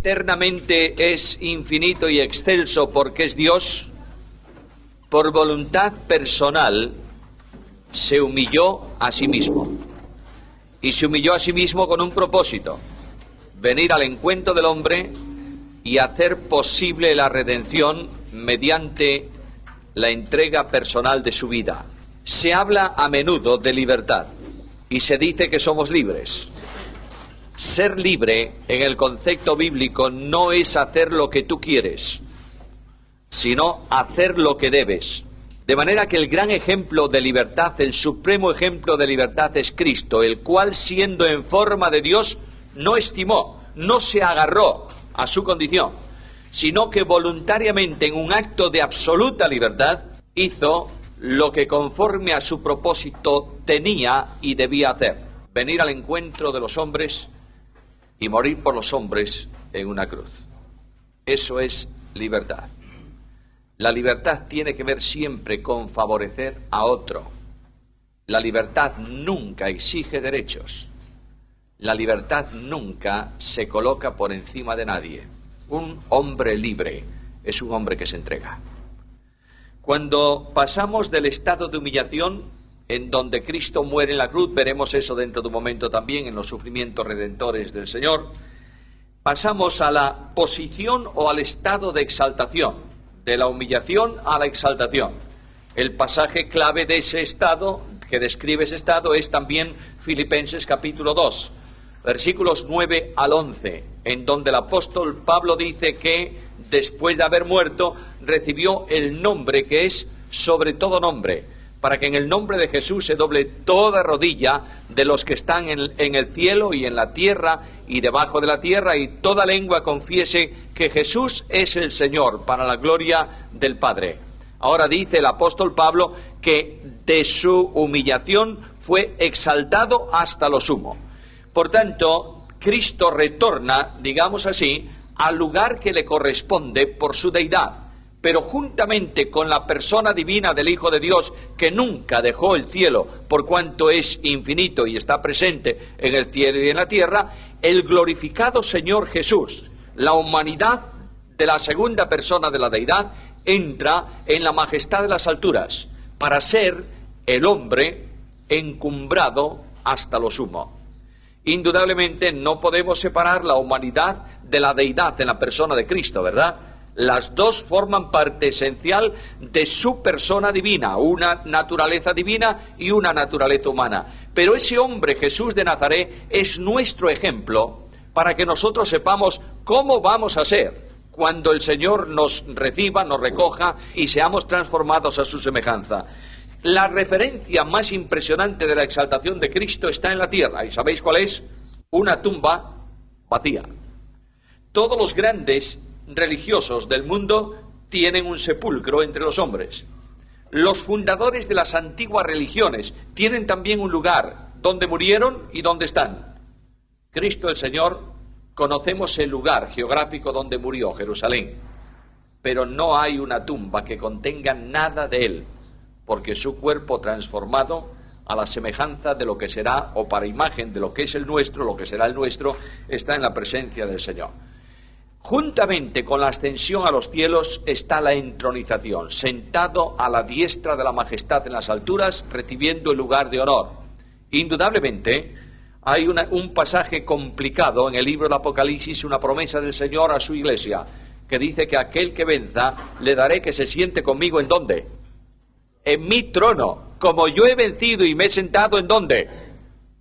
Eternamente es infinito y excelso porque es Dios, por voluntad personal se humilló a sí mismo. Y se humilló a sí mismo con un propósito: venir al encuentro del hombre y hacer posible la redención mediante la entrega personal de su vida. Se habla a menudo de libertad y se dice que somos libres. Ser libre en el concepto bíblico no es hacer lo que tú quieres, sino hacer lo que debes. De manera que el gran ejemplo de libertad, el supremo ejemplo de libertad es Cristo, el cual, siendo en forma de Dios, no estimó, no se agarró a su condición, sino que voluntariamente, en un acto de absoluta libertad, hizo lo que conforme a su propósito tenía y debía hacer: venir al encuentro de los hombres y morir por los hombres en una cruz. Eso es libertad. La libertad tiene que ver siempre con favorecer a otro. La libertad nunca exige derechos. La libertad nunca se coloca por encima de nadie. Un hombre libre es un hombre que se entrega. Cuando pasamos del estado de humillación, en donde Cristo muere en la cruz, veremos eso dentro de un momento también en los sufrimientos redentores del Señor, pasamos a la posición o al estado de exaltación, de la humillación a la exaltación. El pasaje clave de ese estado, que describe ese estado, es también Filipenses capítulo 2, versículos 9 al 11, en donde el apóstol Pablo dice que después de haber muerto recibió el nombre que es sobre todo nombre, para que en el nombre de Jesús se doble toda rodilla de los que están en el cielo y en la tierra y debajo de la tierra, y toda lengua confiese que Jesús es el Señor, para la gloria del Padre. Ahora dice el apóstol Pablo que de su humillación fue exaltado hasta lo sumo. Por tanto, Cristo retorna, digamos así, al lugar que le corresponde por su deidad. Pero juntamente con la persona divina del Hijo de Dios, que nunca dejó el cielo por cuanto es infinito y está presente en el cielo y en la tierra, el glorificado Señor Jesús, la humanidad de la segunda persona de la deidad, entra en la majestad de las alturas para ser el hombre encumbrado hasta lo sumo. Indudablemente no podemos separar la humanidad de la deidad en la persona de Cristo, ¿verdad? Las dos forman parte esencial de su persona divina, una naturaleza divina y una naturaleza humana. Pero ese hombre, Jesús de Nazaret, es nuestro ejemplo para que nosotros sepamos cómo vamos a ser cuando el Señor nos reciba, nos recoja y seamos transformados a su semejanza. La referencia más impresionante de la exaltación de Cristo está en la tierra. ¿Y sabéis cuál es? Una tumba vacía. Todos los grandes religiosos del mundo tienen un sepulcro entre los hombres. Los fundadores de las antiguas religiones tienen también un lugar donde murieron y donde están. Cristo el Señor, conocemos el lugar geográfico donde murió, Jerusalén, pero no hay una tumba que contenga nada de él, porque su cuerpo transformado a la semejanza de lo que será, o para imagen de lo que es el nuestro, lo que será el nuestro, está en la presencia del Señor. Juntamente con la ascensión a los cielos está la entronización, sentado a la diestra de la majestad en las alturas, recibiendo el lugar de honor. Indudablemente, hay un pasaje complicado en el libro de Apocalipsis, una promesa del Señor a su iglesia, que dice que aquel que venza, le daré que se siente conmigo, ¿en dónde? En mi trono, como yo he vencido y me he sentado, ¿en dónde?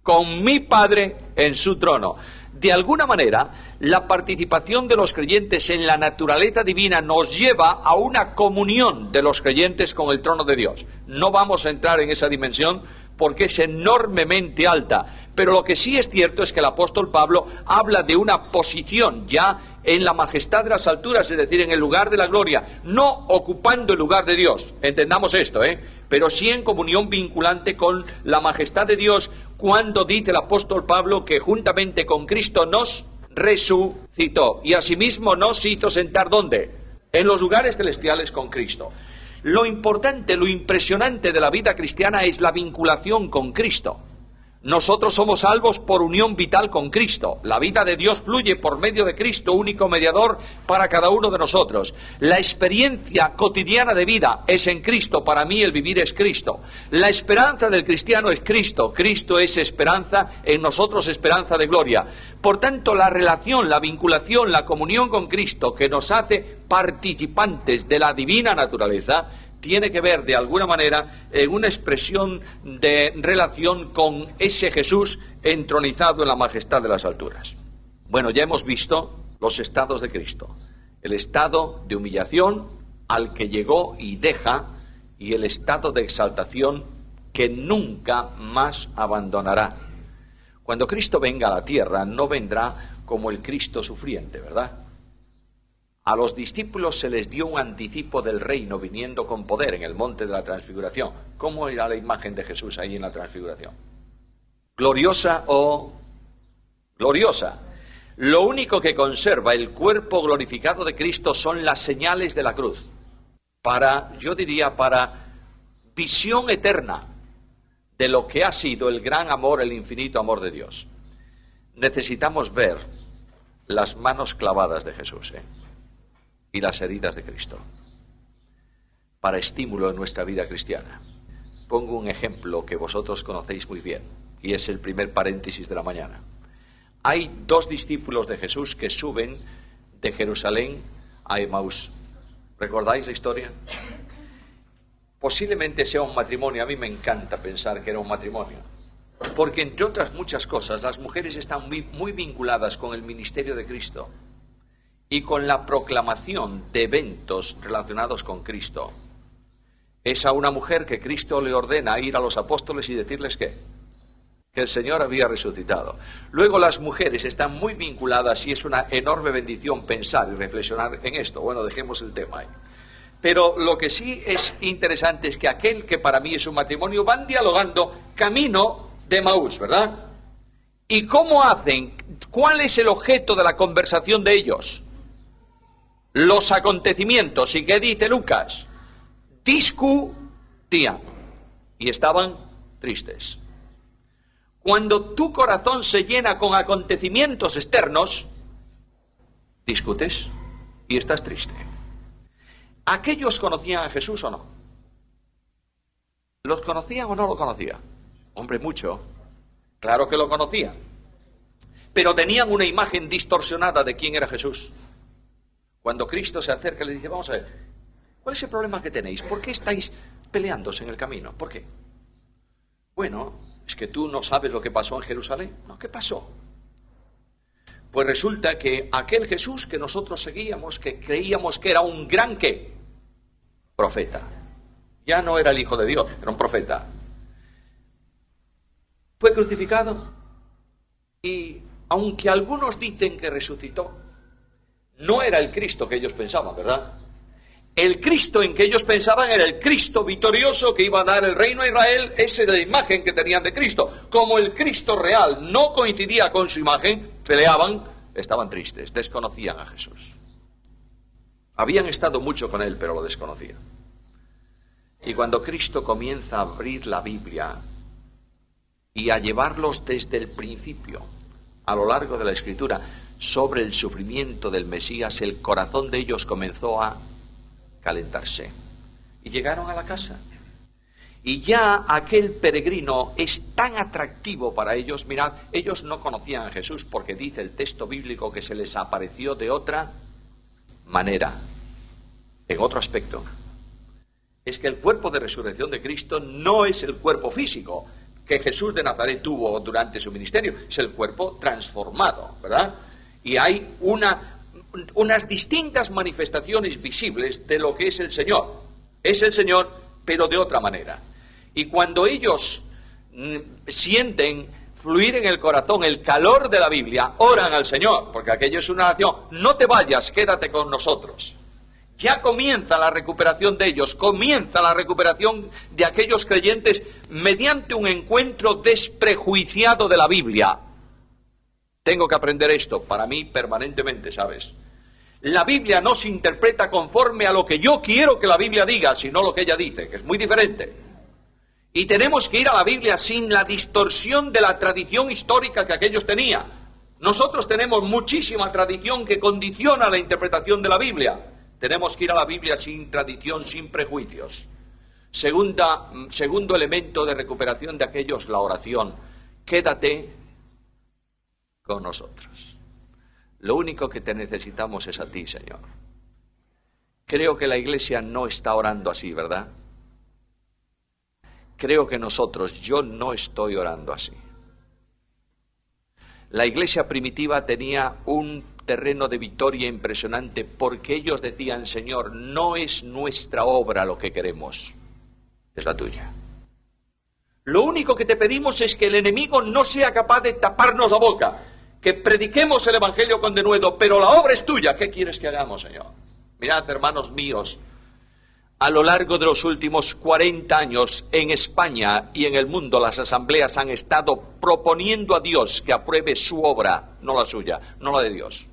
Con mi Padre en su trono. De alguna manera, la participación de los creyentes en la naturaleza divina nos lleva a una comunión de los creyentes con el trono de Dios. No vamos a entrar en esa dimensión porque es enormemente alta. Pero lo que sí es cierto es que el apóstol Pablo habla de una posición ya en la majestad de las alturas, es decir, en el lugar de la gloria, no ocupando el lugar de Dios, entendamos esto, pero sí en comunión vinculante con la majestad de Dios, cuando dice el apóstol Pablo que juntamente con Cristo nos resucitó y asimismo nos hizo sentar ¿dónde? En los lugares celestiales con Cristo. Lo importante, lo impresionante de la vida cristiana es la vinculación con Cristo. Nosotros somos salvos por unión vital con Cristo. La vida de Dios fluye por medio de Cristo, único mediador para cada uno de nosotros. La experiencia cotidiana de vida es en Cristo. Para mí el vivir es Cristo. La esperanza del cristiano es Cristo. Cristo es esperanza, en nosotros esperanza de gloria. Por tanto, la relación, la vinculación, la comunión con Cristo que nos hace participantes de la divina naturaleza tiene que ver de alguna manera en una expresión de relación con ese Jesús entronizado en la majestad de las alturas. Bueno, ya hemos visto los estados de Cristo. El estado de humillación al que llegó y deja, y el estado de exaltación que nunca más abandonará. Cuando Cristo venga a la tierra, no vendrá como el Cristo sufriente, ¿verdad? A los discípulos se les dio un anticipo del reino viniendo con poder en el monte de la transfiguración. ¿Cómo era la imagen de Jesús ahí en la transfiguración? ¿Gloriosa o gloriosa? Lo único que conserva el cuerpo glorificado de Cristo son las señales de la cruz. Yo diría, para visión eterna de lo que ha sido el gran amor, el infinito amor de Dios. Necesitamos ver las manos clavadas de Jesús, y las heridas de Cristo, para estímulo en nuestra vida cristiana. Pongo un ejemplo que vosotros conocéis muy bien, y es el primer paréntesis de la mañana. Hay dos discípulos de Jesús que suben de Jerusalén a Emaús. ¿Recordáis la historia? Posiblemente sea un matrimonio. A mí me encanta pensar que era un matrimonio, porque entre otras muchas cosas, las mujeres están muy vinculadas con el ministerio de Cristo y con la proclamación de eventos relacionados con Cristo. Es a una mujer que Cristo le ordena ir a los apóstoles y decirles que el Señor había resucitado. Luego las mujeres están muy vinculadas y es una enorme bendición pensar y reflexionar en esto. Bueno, dejemos el tema ahí. Pero lo que sí es interesante es que aquel que para mí es un matrimonio van dialogando camino de Emaús, ¿verdad? ¿Y cómo hacen? ¿Cuál es el objeto de la conversación de ellos? Los acontecimientos. ¿Y qué dice Lucas? Discutían y estaban tristes. Cuando tu corazón se llena con acontecimientos externos, discutes y estás triste. ¿Aquellos conocían a Jesús o no? ¿Los conocían o no lo conocían? Hombre, mucho. Claro que lo conocían. Pero tenían una imagen distorsionada de quién era Jesús. Cuando Cristo se acerca, le dice, vamos a ver, ¿cuál es el problema que tenéis? ¿Por qué estáis peleándose en el camino? ¿Por qué? Bueno, ¿es que tú no sabes lo que pasó en Jerusalén? No, ¿qué pasó? Pues resulta que aquel Jesús que nosotros seguíamos, que creíamos que era un gran ¿qué? Profeta. Ya no era el Hijo de Dios, era un profeta. Fue crucificado y aunque algunos dicen que resucitó, no era el Cristo que ellos pensaban, ¿verdad? El Cristo en que ellos pensaban era el Cristo victorioso que iba a dar el reino a Israel. Esa era la imagen que tenían de Cristo. Como el Cristo real no coincidía con su imagen, peleaban, estaban tristes, desconocían a Jesús. Habían estado mucho con él, pero lo desconocían. Y cuando Cristo comienza a abrir la Biblia y a llevarlos desde el principio, a lo largo de la Escritura, sobre el sufrimiento del Mesías, el corazón de ellos comenzó a calentarse. Y llegaron a la casa. Y ya aquel peregrino es tan atractivo para ellos. Mirad, ellos no conocían a Jesús porque dice el texto bíblico que se les apareció de otra manera, en otro aspecto. Es que el cuerpo de resurrección de Cristo no es el cuerpo físico que Jesús de Nazaret tuvo durante su ministerio, es el cuerpo transformado, ¿verdad? Y hay unas distintas manifestaciones visibles de lo que es el Señor. Es el Señor, pero de otra manera. Y cuando ellos sienten fluir en el corazón el calor de la Biblia, oran al Señor, porque aquello es una oración. No te vayas, quédate con nosotros. Ya comienza la recuperación de ellos, comienza la recuperación de aquellos creyentes mediante un encuentro desprejuiciado de la Biblia. Tengo que aprender esto para mí permanentemente, ¿sabes? La Biblia no se interpreta conforme a lo que yo quiero que la Biblia diga, sino lo que ella dice, que es muy diferente. Y tenemos que ir a la Biblia sin la distorsión de la tradición histórica que aquellos tenían. Nosotros tenemos muchísima tradición que condiciona la interpretación de la Biblia. Tenemos que ir a la Biblia sin tradición, sin prejuicios. Segundo elemento de recuperación de aquellos, la oración. Quédate con nosotros. Lo único que te necesitamos es a ti, Señor. Creo que la Iglesia no está orando así, ¿verdad? Creo que yo no estoy orando así. La Iglesia primitiva tenía un terreno de victoria impresionante porque ellos decían, Señor, no es nuestra obra lo que queremos, es la tuya. Lo único que te pedimos es que el enemigo no sea capaz de taparnos la boca, que prediquemos el Evangelio con denuedo, pero la obra es tuya. ¿Qué quieres que hagamos, Señor? Mirad, hermanos míos, a lo largo de los últimos 40 años en España y en el mundo las asambleas han estado proponiendo a Dios que apruebe su obra, no la suya, no la de Dios.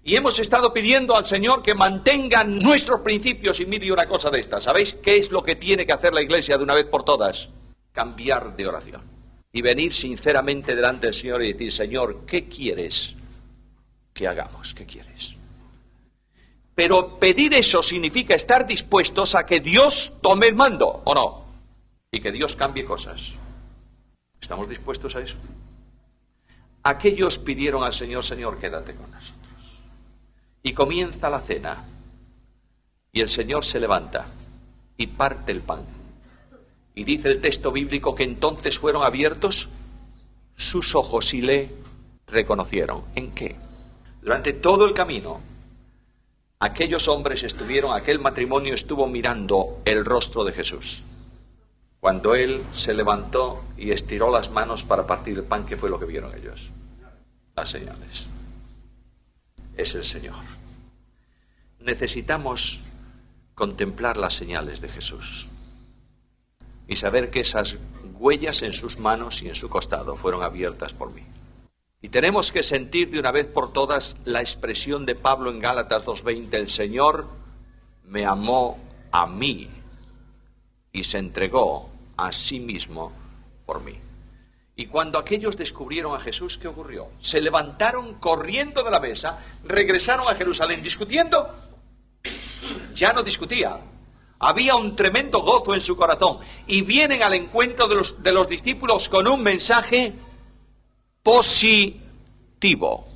Y hemos estado pidiendo al Señor que mantenga nuestros principios. Y mire una cosa de esta, ¿sabéis qué es lo que tiene que hacer la Iglesia de una vez por todas? Cambiar de oración y venir sinceramente delante del Señor y decir, Señor, ¿qué quieres que hagamos? ¿Qué quieres? Pero pedir eso significa estar dispuestos a que Dios tome el mando, ¿o no? Y que Dios cambie cosas. ¿Estamos dispuestos a eso? Aquellos pidieron al Señor, Señor, quédate con nosotros. Y comienza la cena. Y el Señor se levanta y parte el pan. Y dice el texto bíblico que entonces fueron abiertos sus ojos y le reconocieron. ¿En qué? Durante todo el camino, aquellos hombres aquel matrimonio estuvo mirando el rostro de Jesús. Cuando Él se levantó y estiró las manos para partir el pan, ¿qué fue lo que vieron ellos? Las señales. Es el Señor. Necesitamos contemplar las señales de Jesús y saber que esas huellas en sus manos y en su costado fueron abiertas por mí. Y tenemos que sentir de una vez por todas la expresión de Pablo en Gálatas 2:20, el Señor me amó a mí y se entregó a sí mismo por mí. Y cuando aquellos descubrieron a Jesús, ¿qué ocurrió? Se levantaron corriendo de la mesa, regresaron a Jerusalén discutiendo. Ya no discutía. Había un tremendo gozo en su corazón. Y vienen al encuentro de los discípulos con un mensaje positivo.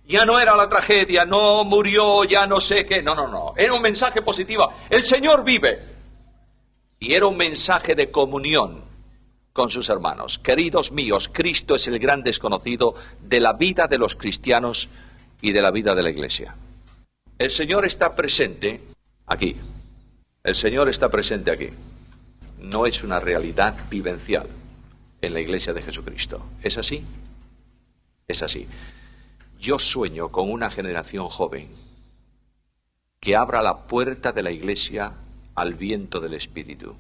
Ya no era la tragedia, no murió, ya no sé qué. No. Era un mensaje positivo. El Señor vive. Y era un mensaje de comunión con sus hermanos. Queridos míos, Cristo es el gran desconocido de la vida de los cristianos y de la vida de la Iglesia. El Señor está presente aquí. El Señor está presente aquí. No es una realidad vivencial en la Iglesia de Jesucristo. ¿Es así? Es así. Yo sueño con una generación joven que abra la puerta de la Iglesia al viento del Espíritu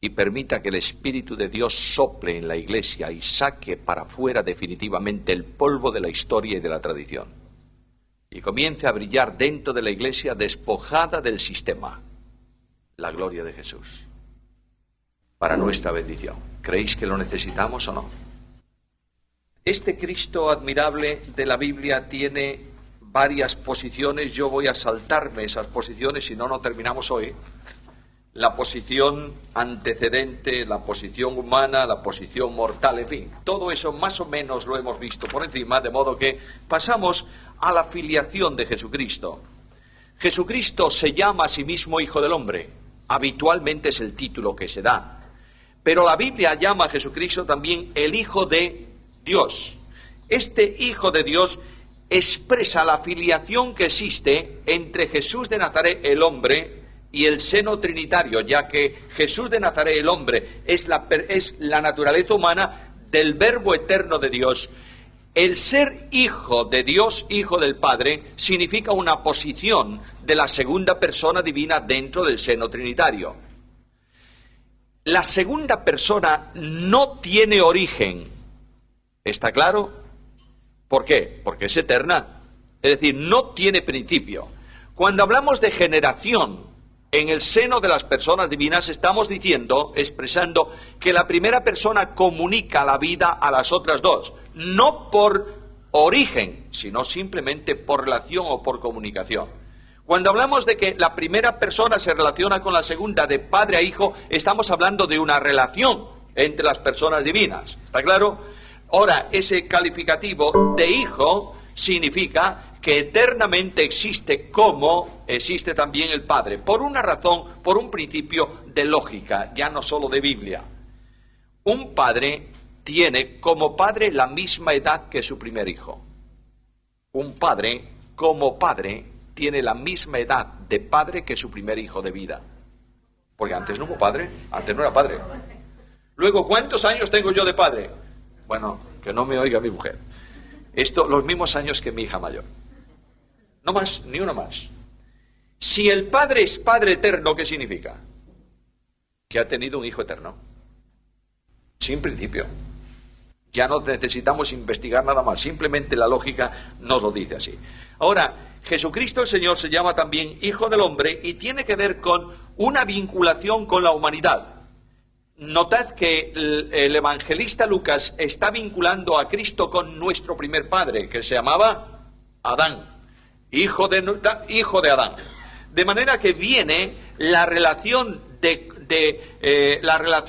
y permita que el Espíritu de Dios sople en la Iglesia y saque para fuera definitivamente el polvo de la historia y de la tradición. Y comience a brillar dentro de la Iglesia despojada del sistema la gloria de Jesús para nuestra bendición. ¿Creéis que lo necesitamos o no? Este Cristo admirable de la Biblia tiene varias posiciones. Yo voy a saltarme esas posiciones, si no, no terminamos hoy. La posición antecedente, la posición humana, la posición mortal, en fin, todo eso más o menos lo hemos visto por encima, de modo que pasamos a la filiación de Jesucristo. Jesucristo se llama a sí mismo Hijo del Hombre, habitualmente es el título que se da, pero la Biblia llama a Jesucristo también el Hijo de Dios. Este Hijo de Dios expresa la filiación que existe entre Jesús de Nazaret, el hombre, y el seno trinitario, ya que Jesús de Nazaret, el hombre, es la naturaleza humana del Verbo eterno de Dios. El ser hijo de Dios, hijo del Padre, significa una posición de la segunda persona divina dentro del seno trinitario. La segunda persona no tiene origen. ¿Está claro? ¿Por qué? Porque es eterna. Es decir, no tiene principio. Cuando hablamos de generación en el seno de las personas divinas, estamos diciendo, expresando, que la primera persona comunica la vida a las otras dos, no por origen, sino simplemente por relación o por comunicación. Cuando hablamos de que la primera persona se relaciona con la segunda de padre a hijo, estamos hablando de una relación entre las personas divinas. ¿Está claro? Ahora, ese calificativo de hijo significa que eternamente existe como existe también el Padre, por una razón, por un principio de lógica, ya no solo de Biblia. Un padre tiene como padre la misma edad que su primer hijo. Un padre, como padre, tiene la misma edad de padre que su primer hijo de vida. Porque antes no hubo padre, antes no era padre. Luego, ¿cuántos años tengo yo de padre? Bueno, que no me oiga mi mujer. Los mismos años que mi hija mayor. No más, ni uno más. Si el Padre es Padre eterno, ¿qué significa? Que ha tenido un Hijo eterno. Sin principio. Ya no necesitamos investigar nada más. Simplemente la lógica nos lo dice así. Ahora, Jesucristo el Señor se llama también Hijo del Hombre y tiene que ver con una vinculación con la humanidad. Notad que el evangelista Lucas está vinculando a Cristo con nuestro primer padre, que se llamaba Adán. Hijo de Adán. De manera que viene la relación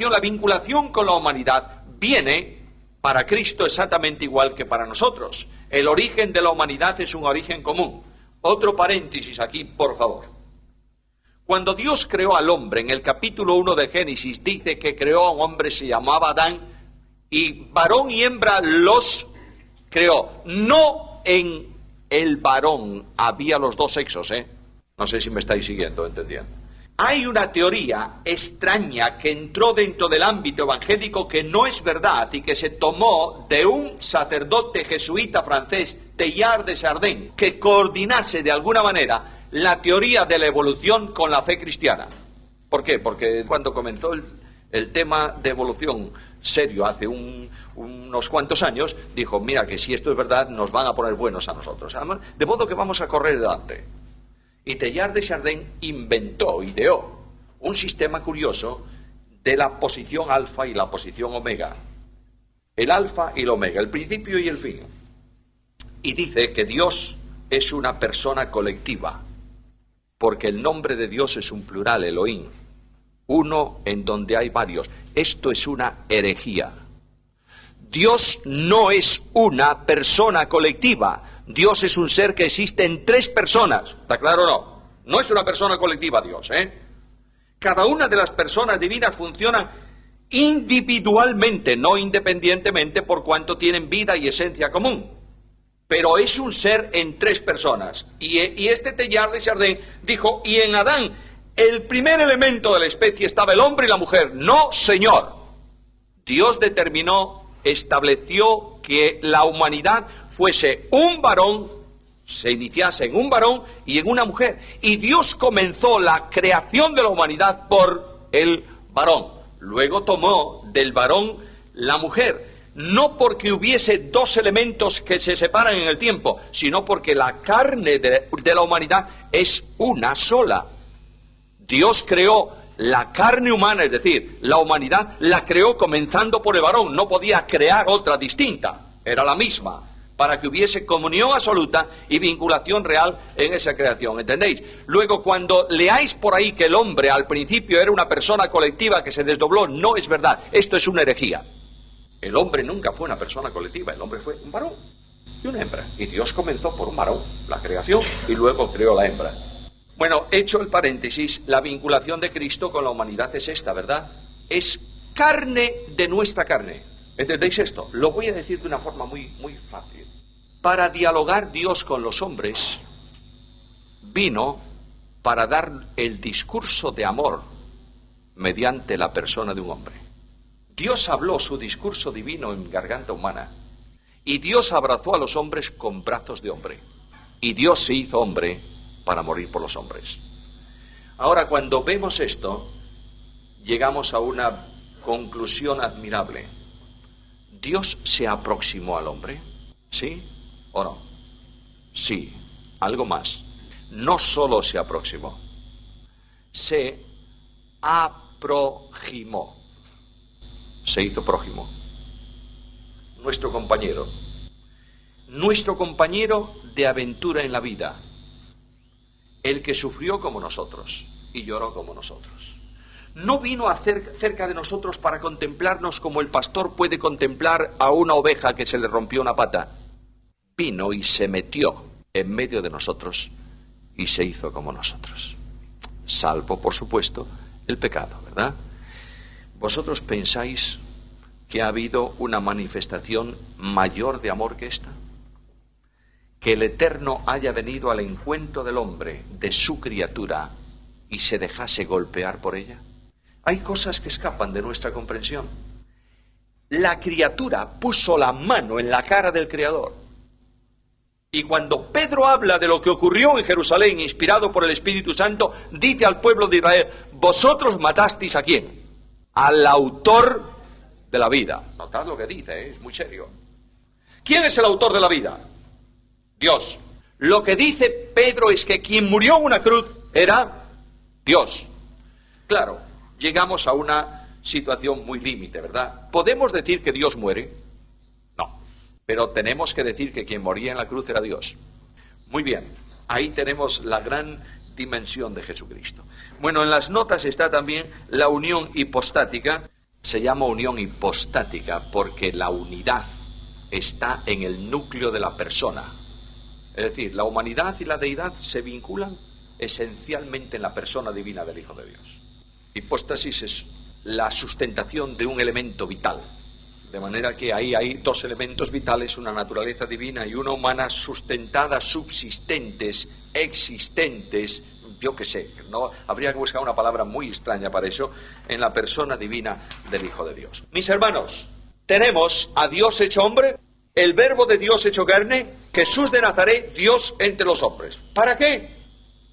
la vinculación con la humanidad, viene para Cristo exactamente igual que para nosotros. El origen de la humanidad es un origen común. Otro paréntesis aquí, por favor. Cuando Dios creó al hombre, en el capítulo 1 de Génesis, dice que creó a un hombre, se llamaba Adán, y varón y hembra los creó. No en el varón había los dos sexos, No sé si me estáis siguiendo, entendiendo. Hay una teoría extraña que entró dentro del ámbito evangélico que no es verdad y que se tomó de un sacerdote jesuita francés, Teilhard de Chardin, que coordinase de alguna manera la teoría de la evolución con la fe cristiana. ¿Por qué? Porque cuando comenzó el tema de evolución serio hace unos cuantos años, dijo, mira que si esto es verdad nos van a poner buenos a nosotros. Además, de modo que vamos a correr delante. Y Teilhard de Chardin ideó un sistema curioso de la posición alfa y la posición omega. El alfa y el omega, el principio y el fin. Y dice que Dios es una persona colectiva, porque el nombre de Dios es un plural, Elohim. Uno en donde hay varios. Esto es una herejía. Dios no es una persona colectiva. Dios es un ser que existe en tres personas. ¿Está claro o no? No es una persona colectiva Dios, Cada una de las personas divinas funciona individualmente, no independientemente, por cuanto tienen vida y esencia común. Pero es un ser en tres personas. Y este Teilhard de Chardin dijo, y en Adán, el primer elemento de la especie estaba el hombre y la mujer. No, señor. Dios estableció que la humanidad fuese un varón, se iniciase en un varón y en una mujer. Y Dios comenzó la creación de la humanidad por el varón. Luego tomó del varón la mujer. No porque hubiese dos elementos que se separan en el tiempo, sino porque la carne de la humanidad es una sola. Dios creó la carne humana, es decir, la humanidad la creó comenzando por el varón, no podía crear otra distinta, era la misma, para que hubiese comunión absoluta y vinculación real en esa creación, ¿entendéis? Luego, cuando leáis por ahí que el hombre al principio era una persona colectiva que se desdobló, no es verdad, esto es una herejía. El hombre nunca fue una persona colectiva, el hombre fue un varón y una hembra, y Dios comenzó por un varón, la creación, y luego creó la hembra. Bueno, hecho el paréntesis, la vinculación de Cristo con la humanidad es esta, ¿verdad? Es carne de nuestra carne. ¿Entendéis esto? Lo voy a decir de una forma muy fácil. Para dialogar Dios con los hombres, vino para dar el discurso de amor mediante la persona de un hombre. Dios habló su discurso divino en garganta humana, y Dios abrazó a los hombres con brazos de hombre, y Dios se hizo hombre para morir por los hombres. Ahora, cuando vemos esto, llegamos a una conclusión admirable. ¿Dios se aproximó al hombre? ¿Sí o no? Sí, algo más. No solo se aproximó, se aproximó. Se hizo prójimo. Nuestro compañero de aventura en la vida, el que sufrió como nosotros y lloró como nosotros. No vino a cerca de nosotros para contemplarnos como el pastor puede contemplar a una oveja que se le rompió una pata. Vino y se metió en medio de nosotros y se hizo como nosotros. Salvo, por supuesto, el pecado, ¿verdad? ¿Vosotros pensáis que ha habido una manifestación mayor de amor que esta? Que el Eterno haya venido al encuentro del hombre, de su criatura, y se dejase golpear por ella. Hay cosas que escapan de nuestra comprensión. La criatura puso la mano en la cara del Creador. Y cuando Pedro habla de lo que ocurrió en Jerusalén, inspirado por el Espíritu Santo, dice al pueblo de Israel: vosotros matasteis ¿a quién? Al autor de la vida. Notad lo que dice, es muy serio. ¿Quién es el autor de la vida? Dios. Lo que dice Pedro es que quien murió en una cruz era Dios. Claro, llegamos a una situación muy límite, ¿verdad? ¿Podemos decir que Dios muere? No. Pero tenemos que decir que quien moría en la cruz era Dios. Muy bien, ahí tenemos la gran dimensión de Jesucristo. Bueno, en las notas está también la unión hipostática. Se llama unión hipostática porque la unidad está en el núcleo de la persona. Es decir, la humanidad y la deidad se vinculan esencialmente en la persona divina del Hijo de Dios. Hipóstasis es la sustentación de un elemento vital. De manera que ahí hay dos elementos vitales, una naturaleza divina y una humana, sustentadas, subsistentes, existentes, yo qué sé, no habría que buscar una palabra muy extraña para eso, en la persona divina del Hijo de Dios. Mis hermanos, tenemos a Dios hecho hombre, el Verbo de Dios hecho carne, Jesús de Nazaret, Dios entre los hombres. ¿Para qué?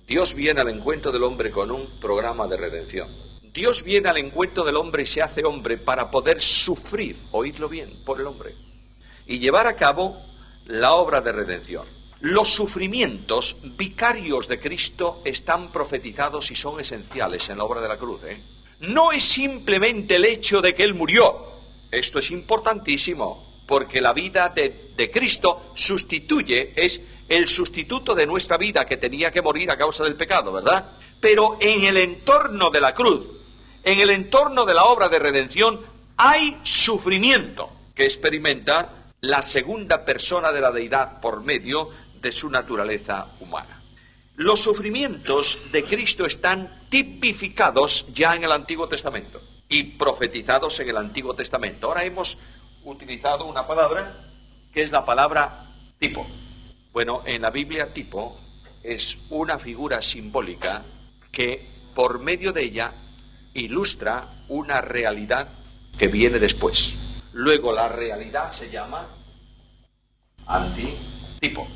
Dios viene al encuentro del hombre con un programa de redención. Dios viene al encuentro del hombre y se hace hombre para poder sufrir, oídlo bien, por el hombre, y llevar a cabo la obra de redención. Los sufrimientos vicarios de Cristo están profetizados y son esenciales en la obra de la cruz. No es simplemente el hecho de que Él murió. Esto es importantísimo, porque la vida de Cristo sustituye, es el sustituto de nuestra vida que tenía que morir a causa del pecado, ¿verdad? Pero en el entorno de la cruz, en el entorno de la obra de redención, hay sufrimiento que experimenta la segunda persona de la deidad por medio de su naturaleza humana. Los sufrimientos de Cristo están tipificados ya en el Antiguo Testamento y profetizados en el Antiguo Testamento. Ahora hemos utilizado una palabra que es la palabra tipo. Bueno, en la Biblia tipo es una figura simbólica que por medio de ella ilustra una realidad que viene después. Luego la realidad se llama antitipo.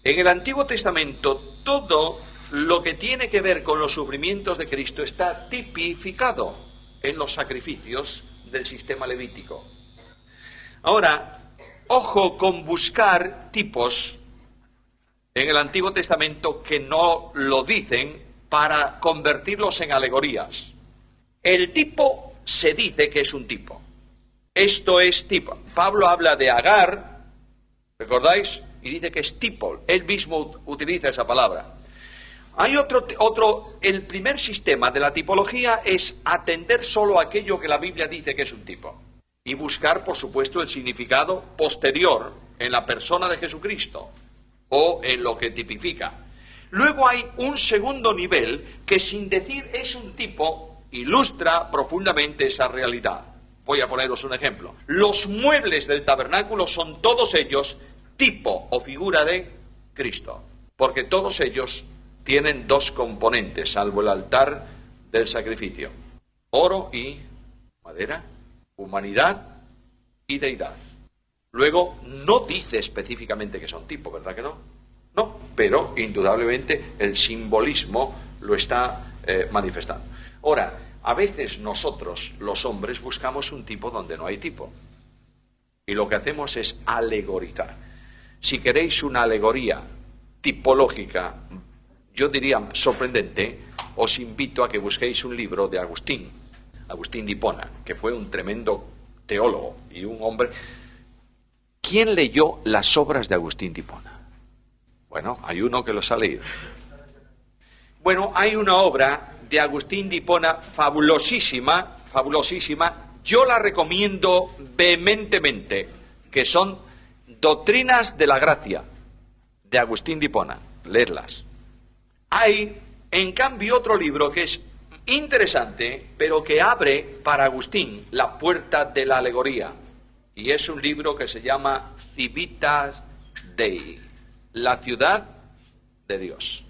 En el Antiguo Testamento todo lo que tiene que ver con los sufrimientos de Cristo está tipificado en los sacrificios del sistema levítico. Ahora, ojo con buscar tipos en el Antiguo Testamento que no lo dicen para convertirlos en alegorías. El tipo se dice que es un tipo. Esto es tipo. Pablo habla de Agar, ¿recordáis? Y dice que es tipo. Él mismo utiliza esa palabra. Hay el primer sistema de la tipología es atender solo a aquello que la Biblia dice que es un tipo. Y buscar, por supuesto, el significado posterior en la persona de Jesucristo o en lo que tipifica. Luego hay un segundo nivel que, sin decir es un tipo, ilustra profundamente esa realidad. Voy a poneros un ejemplo. Los muebles del tabernáculo son todos ellos tipo o figura de Cristo, porque todos ellos tienen dos componentes, salvo el altar del sacrificio: oro y madera, humanidad y deidad. Luego, no dice específicamente que son tipo, ¿verdad que no? No, pero indudablemente el simbolismo lo está manifestando. Ahora, a veces nosotros, los hombres, buscamos un tipo donde no hay tipo. Y lo que hacemos es alegorizar. Si queréis una alegoría tipológica, yo diría sorprendente, os invito a que busquéis un libro de Agustín de Hipona, que fue un tremendo teólogo y un hombre. ¿Quién leyó las obras de Agustín de Hipona? Bueno, hay uno que los ha leído. Bueno, hay una obra de Agustín de Hipona fabulosísima, yo la recomiendo vehementemente, que son Doctrinas de la Gracia, de Agustín de Hipona, leedlas. Hay, en cambio, otro libro que es interesante, pero que abre para Agustín la puerta de la alegoría, y es un libro que se llama Civitas Dei, la ciudad de Dios.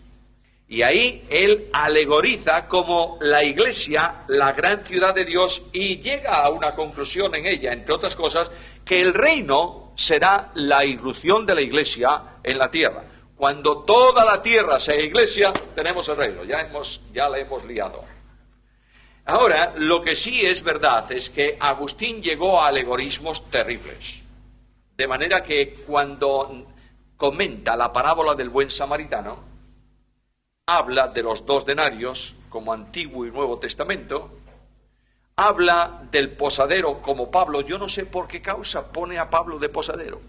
Y ahí él alegoriza como la Iglesia, la gran ciudad de Dios, y llega a una conclusión en ella, entre otras cosas, que el reino será la irrupción de la Iglesia en la tierra. Cuando toda la tierra sea Iglesia, tenemos el reino, ya la hemos liado. Ahora, lo que sí es verdad es que Agustín llegó a alegorismos terribles. De manera que cuando comenta la parábola del buen samaritano, habla de los 2 denarios como Antiguo y Nuevo Testamento, habla del posadero como Pablo, yo no sé por qué causa pone a Pablo de posadero,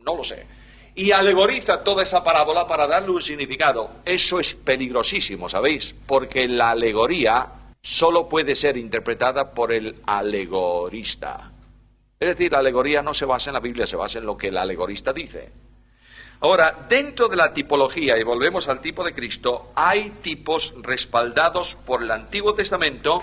no lo sé, y alegoriza toda esa parábola para darle un significado. Eso es peligrosísimo, ¿sabéis? Porque la alegoría solo puede ser interpretada por el alegorista. Es decir, la alegoría no se basa en la Biblia, se basa en lo que el alegorista dice. Ahora, dentro de la tipología, y volvemos al tipo de Cristo, hay tipos respaldados por el Antiguo Testamento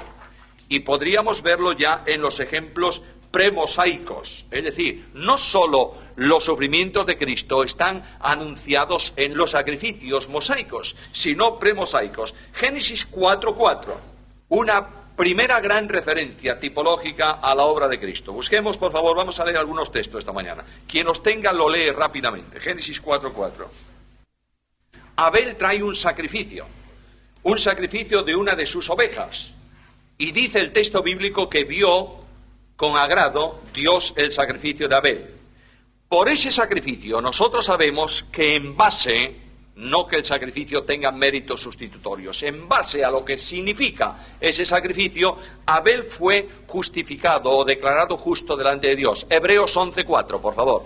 y podríamos verlo ya en los ejemplos premosaicos. Es decir, no solo los sufrimientos de Cristo están anunciados en los sacrificios mosaicos, sino premosaicos. Génesis 4:4, una primera gran referencia tipológica a la obra de Cristo. Busquemos, por favor, vamos a leer algunos textos esta mañana. Quien los tenga lo lee rápidamente. Génesis 4:4. Abel trae un sacrificio de una de sus ovejas. Y dice el texto bíblico que vio con agrado Dios el sacrificio de Abel. Por ese sacrificio nosotros sabemos que en base, no que el sacrificio tenga méritos sustitutorios, en base a lo que significa ese sacrificio, Abel fue justificado o declarado justo delante de Dios. Hebreos 11:4, por favor.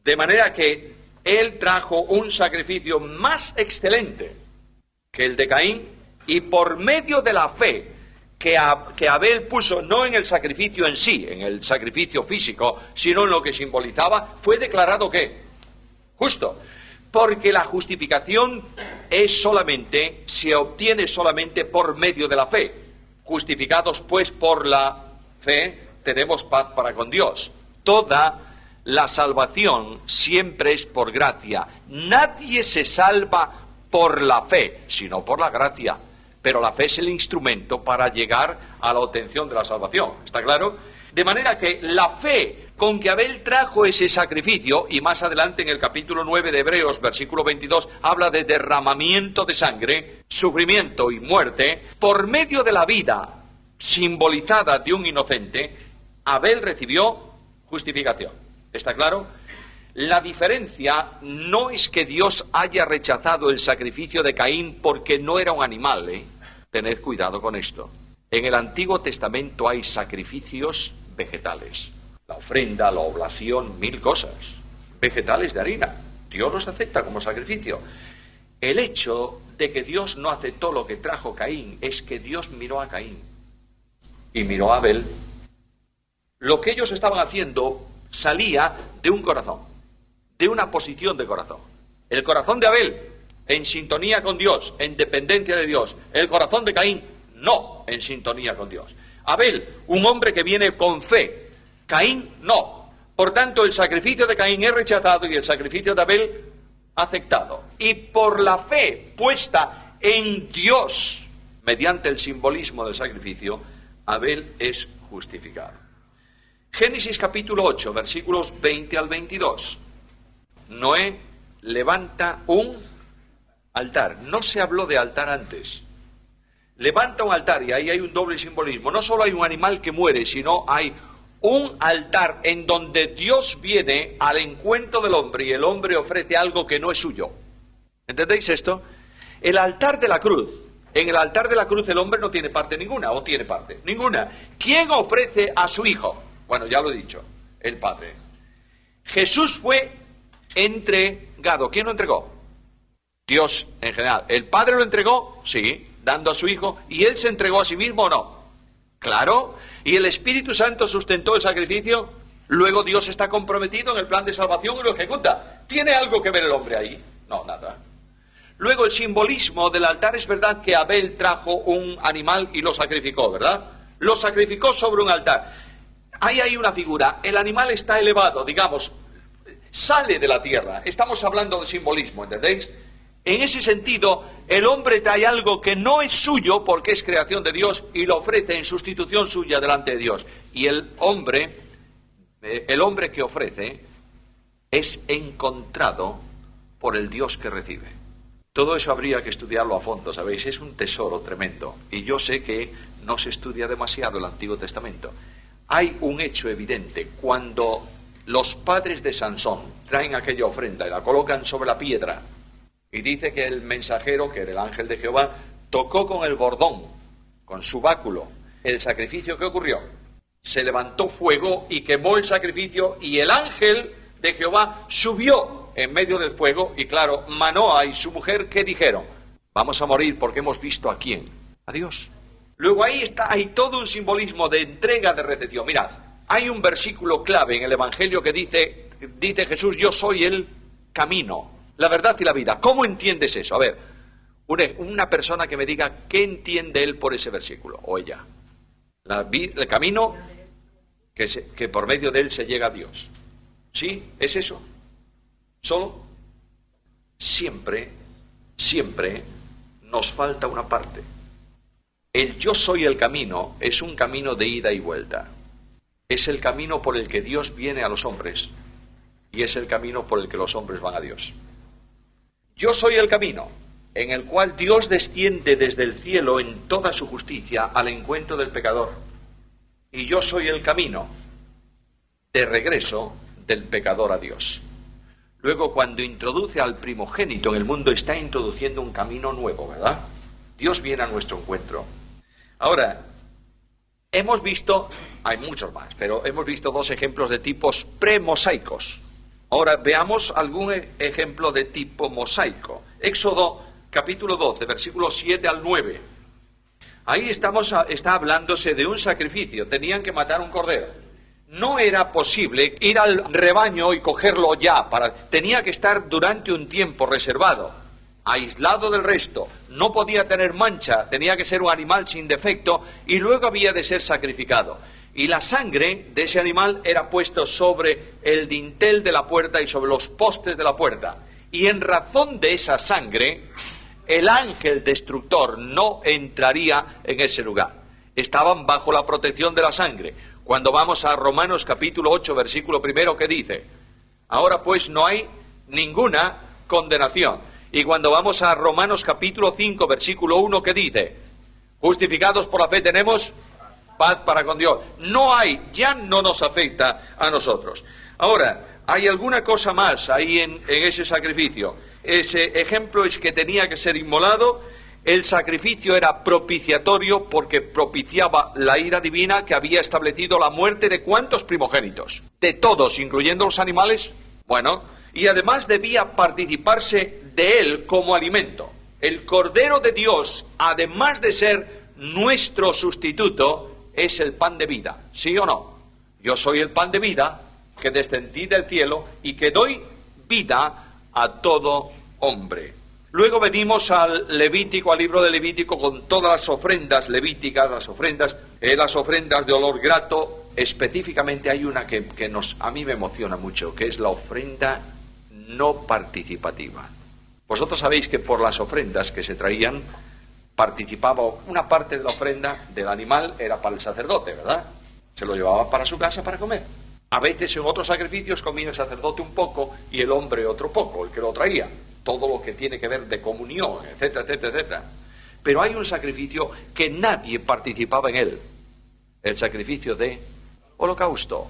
De manera que él trajo un sacrificio más excelente que el de Caín, y por medio de la fe que Abel puso no en el sacrificio en sí, en el sacrificio físico, sino en lo que simbolizaba, fue declarado ¿qué? Justo. Porque la justificación se obtiene solamente por medio de la fe. Justificados pues por la fe, tenemos paz para con Dios. Toda la salvación siempre es por gracia. Nadie se salva por la fe, sino por la gracia. Pero la fe es el instrumento para llegar a la obtención de la salvación. ¿Está claro? De manera que la fe con que Abel trajo ese sacrificio, y más adelante en el capítulo 9 de Hebreos, versículo 22, habla de derramamiento de sangre, sufrimiento y muerte, por medio de la vida simbolizada de un inocente, Abel recibió justificación. ¿Está claro? La diferencia no es que Dios haya rechazado el sacrificio de Caín porque no era un animal, ¿eh? Tened cuidado con esto. En el Antiguo Testamento hay sacrificios vegetales. La ofrenda, la oblación, 1000 cosas. Vegetales de harina. Dios los acepta como sacrificio. El hecho de que Dios no aceptó lo que trajo Caín es que Dios miró a Caín y miró a Abel. Lo que ellos estaban haciendo salía de un corazón, de una posición de corazón. El corazón de Abel en sintonía con Dios, en dependencia de Dios. El corazón de Caín no en sintonía con Dios. Abel, un hombre que viene con fe. Caín no. Por tanto, el sacrificio de Caín es rechazado y el sacrificio de Abel aceptado. Y por la fe puesta en Dios, mediante el simbolismo del sacrificio, Abel es justificado. Génesis capítulo 8, versículos 20 al 22. Noé levanta un altar. No se habló de altar antes. Levanta un altar y ahí hay un doble simbolismo. No solo hay un animal que muere, sino hay un altar en donde Dios viene al encuentro del hombre y el hombre ofrece algo que no es suyo. ¿Entendéis esto? El altar de la cruz. En el altar de la cruz el hombre no tiene parte ninguna, ¿o tiene parte? Ninguna. ¿Quién ofrece a su hijo? Bueno, ya lo he dicho, el Padre. Jesús fue entregado. ¿Quién lo entregó? Dios en general. ¿El Padre lo entregó? Sí, dando a su hijo. ¿Y él se entregó a sí mismo o no? Claro. ¿Y el Espíritu Santo sustentó el sacrificio? Luego Dios está comprometido en el plan de salvación y lo ejecuta. ¿Tiene algo que ver el hombre ahí? No, nada. Luego el simbolismo del altar, es verdad que Abel trajo un animal y lo sacrificó, ¿verdad? Lo sacrificó sobre un altar. Ahí hay una figura. El animal está elevado, digamos, sale de la tierra. Estamos hablando de simbolismo, ¿entendéis? En ese sentido, el hombre trae algo que no es suyo porque es creación de Dios y lo ofrece en sustitución suya delante de Dios. Y el hombre que ofrece es encontrado por el Dios que recibe. Todo eso habría que estudiarlo a fondo, ¿sabéis? Es un tesoro tremendo. Y yo sé que no se estudia demasiado el Antiguo Testamento. Hay un hecho evidente. Cuando los padres de Sansón traen aquella ofrenda y la colocan sobre la piedra, y dice que el mensajero, que era el ángel de Jehová, tocó con el bordón, con su báculo, el sacrificio. ¿Qué ocurrió? Se levantó fuego y quemó el sacrificio, y el ángel de Jehová subió en medio del fuego, y claro, Manoa y su mujer, ¿qué dijeron? Vamos a morir porque hemos visto a quién, a Dios. Luego ahí está, hay todo un simbolismo de entrega, de recepción. Mirad, hay un versículo clave en el Evangelio que dice Jesús: yo soy el camino, la verdad y la vida. ¿Cómo entiendes eso? A ver, una persona que me diga qué entiende él por ese versículo, o ella. El camino que por medio de él se llega a Dios. ¿Sí? ¿Es eso? ¿Solo? Siempre nos falta una parte. El yo soy el camino es un camino de ida y vuelta. Es el camino por el que Dios viene a los hombres y es el camino por el que los hombres van a Dios. Yo soy el camino en el cual Dios desciende desde el cielo en toda su justicia al encuentro del pecador. Y yo soy el camino de regreso del pecador a Dios. Luego, cuando introduce al primogénito en el mundo, está introduciendo un camino nuevo, ¿verdad? Dios viene a nuestro encuentro. Ahora, hemos visto, hay muchos más, pero hemos visto dos ejemplos de tipos premosaicos. Ahora veamos algún ejemplo de tipo mosaico. Éxodo capítulo 12, versículos 7 al 9. Ahí está hablándose de un sacrificio. Tenían que matar un cordero. No era posible ir al rebaño y cogerlo ya. Tenía que estar durante un tiempo reservado, aislado del resto. No podía tener mancha, tenía que ser un animal sin defecto y luego había de ser sacrificado. Y la sangre de ese animal era puesto sobre el dintel de la puerta y sobre los postes de la puerta. Y en razón de esa sangre, el ángel destructor no entraría en ese lugar. Estaban bajo la protección de la sangre. Cuando vamos a Romanos capítulo 8, versículo 1, ¿qué dice? Ahora pues no hay ninguna condenación. Y cuando vamos a Romanos capítulo 5, versículo 1, ¿qué dice? Justificados por la fe tenemos paz para con Dios. No hay, ya no nos afecta a nosotros. Ahora, hay alguna cosa más ahí en ese sacrificio. Ese ejemplo es que tenía que ser inmolado. El sacrificio era propiciatorio porque propiciaba la ira divina que había establecido la muerte de ¿cuántos primogénitos? De todos, incluyendo los animales. Bueno, y además debía participarse de él como alimento. El Cordero de Dios, además de ser nuestro sustituto, es el pan de vida, ¿sí o no? Yo soy el pan de vida que descendí del cielo y que doy vida a todo hombre. Luego venimos al Levítico, al libro de Levítico, con todas las ofrendas levíticas, las ofrendas de olor grato. Específicamente hay una que a mí me emociona mucho, que es la ofrenda no participativa. Vosotros sabéis que por las ofrendas que se traían, participaba una parte de la ofrenda del animal, era para el sacerdote, ¿verdad? Se lo llevaba para su casa para comer. A veces en otros sacrificios comía el sacerdote un poco y el hombre otro poco, el que lo traía. Todo lo que tiene que ver de comunión, etcétera, etcétera, etcétera. Pero hay un sacrificio que nadie participaba en él. El sacrificio de holocausto.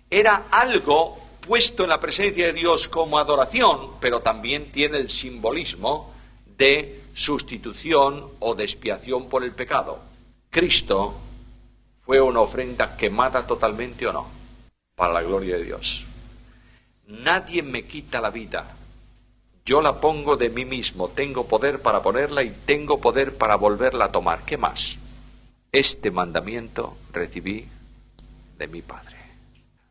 Era algo puesto en la presencia de Dios como adoración, pero también tiene el simbolismo de sustitución o de expiación por el pecado. Cristo fue una ofrenda quemada totalmente o no, para la gloria de Dios. Nadie me quita la vida. Yo la pongo de mí mismo. Tengo poder para ponerla y tengo poder para volverla a tomar. ¿Qué más? Este mandamiento recibí de mi Padre.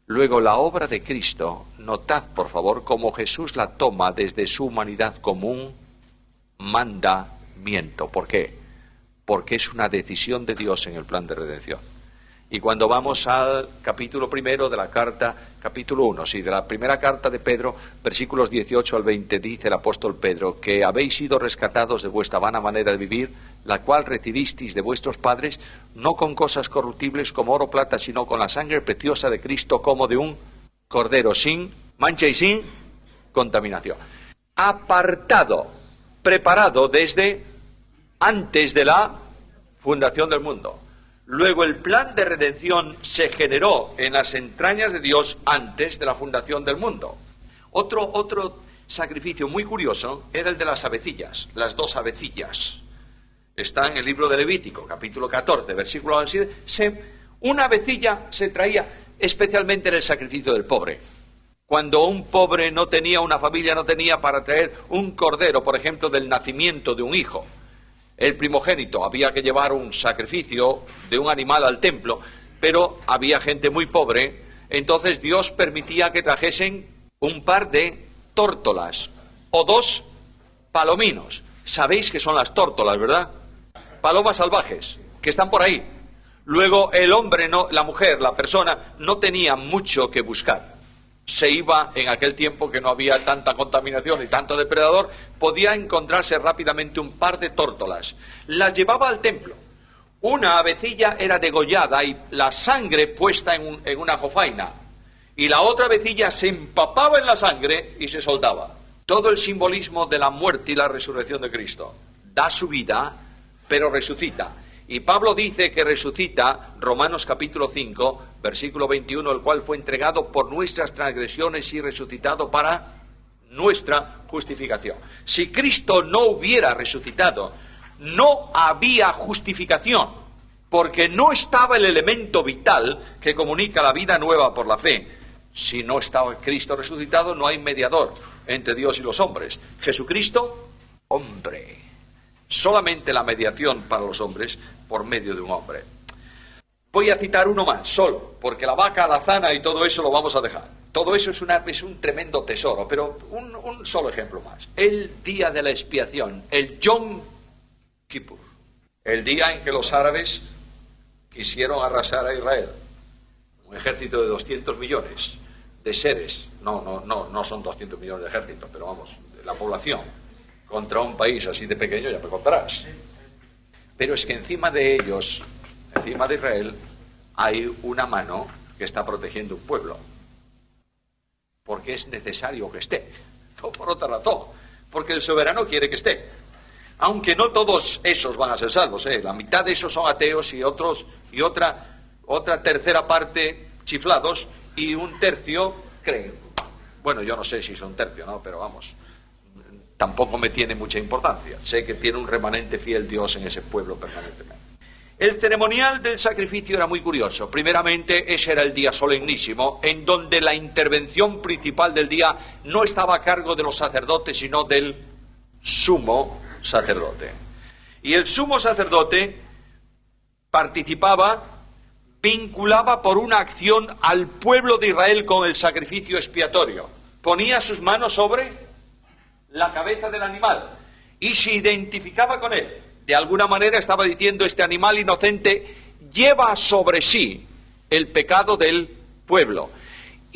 Luego, la obra de Cristo, notad por favor cómo Jesús la toma desde su humanidad como un mandamiento. ¿Por qué? Porque es una decisión de Dios en el plan de redención. Y cuando vamos al capítulo primero de la carta, capítulo 1, de la primera carta de Pedro, versículos 18 al 20, dice el apóstol Pedro, que habéis sido rescatados de vuestra vana manera de vivir, la cual recibisteis de vuestros padres, no con cosas corruptibles como oro o plata, sino con la sangre preciosa de Cristo, como de un cordero, sin mancha y sin contaminación. Apartado, preparado desde antes de la fundación del mundo. Luego el plan de redención se generó en las entrañas de Dios antes de la fundación del mundo. Otro sacrificio muy curioso era el de las avecillas, las 2 avecillas. Está en el libro de Levítico, capítulo 14, versículo 7. Una avecilla se traía especialmente en el sacrificio del pobre. Cuando un pobre no tenía, una familia no tenía para traer un cordero, por ejemplo, del nacimiento de un hijo, el primogénito, había que llevar un sacrificio de un animal al templo, pero había gente muy pobre, entonces Dios permitía que trajesen un par de tórtolas o 2 palominos. Sabéis que son las tórtolas, ¿verdad? Palomas salvajes, que están por ahí. Luego el hombre, la mujer, la persona, no tenía mucho que buscar. Se iba, en aquel tiempo que no había tanta contaminación y tanto depredador, podía encontrarse rápidamente un par de tórtolas. Las llevaba al templo. Una avecilla era degollada y la sangre puesta en una jofaina. Y la otra avecilla se empapaba en la sangre y se soltaba. Todo el simbolismo de la muerte y la resurrección de Cristo. Da su vida, pero resucita. Y Pablo dice que resucita, Romanos capítulo 5, versículo 21, el cual fue entregado por nuestras transgresiones y resucitado para nuestra justificación. Si Cristo no hubiera resucitado, no había justificación, porque no estaba el elemento vital que comunica la vida nueva por la fe. Si no estaba Cristo resucitado, no hay mediador entre Dios y los hombres. Jesucristo, hombre. Solamente la mediación para los hombres por medio de un hombre. Voy a citar uno más, solo, porque la vaca alazana y todo eso lo vamos a dejar. Todo eso es un tremendo tesoro, pero un solo ejemplo más. El día de la expiación, el Yom Kippur, el día en que los árabes quisieron arrasar a Israel. Un ejército de 200 millones de seres, no son 200 millones de ejércitos, pero vamos, la población, contra un país así de pequeño, ya me contarás. Pero es que encima de ellos, encima de Israel, hay una mano que está protegiendo un pueblo. Porque es necesario que esté. No por otra razón. Porque el soberano quiere que esté. Aunque no todos esos van a ser salvos, La mitad de esos son ateos y otra tercera parte chiflados y un tercio creen. Bueno, yo no sé si son un tercio, ¿no? Pero vamos, tampoco me tiene mucha importancia. Sé que tiene un remanente fiel Dios en ese pueblo permanentemente. El ceremonial del sacrificio era muy curioso. Primeramente, ese era el día solemnísimo, en donde la intervención principal del día no estaba a cargo de los sacerdotes, sino del sumo sacerdote. Y el sumo sacerdote participaba, vinculaba por una acción al pueblo de Israel con el sacrificio expiatorio. Ponía sus manos sobre la cabeza del animal y se identificaba con él. De alguna manera estaba diciendo: este animal inocente lleva sobre sí el pecado del pueblo.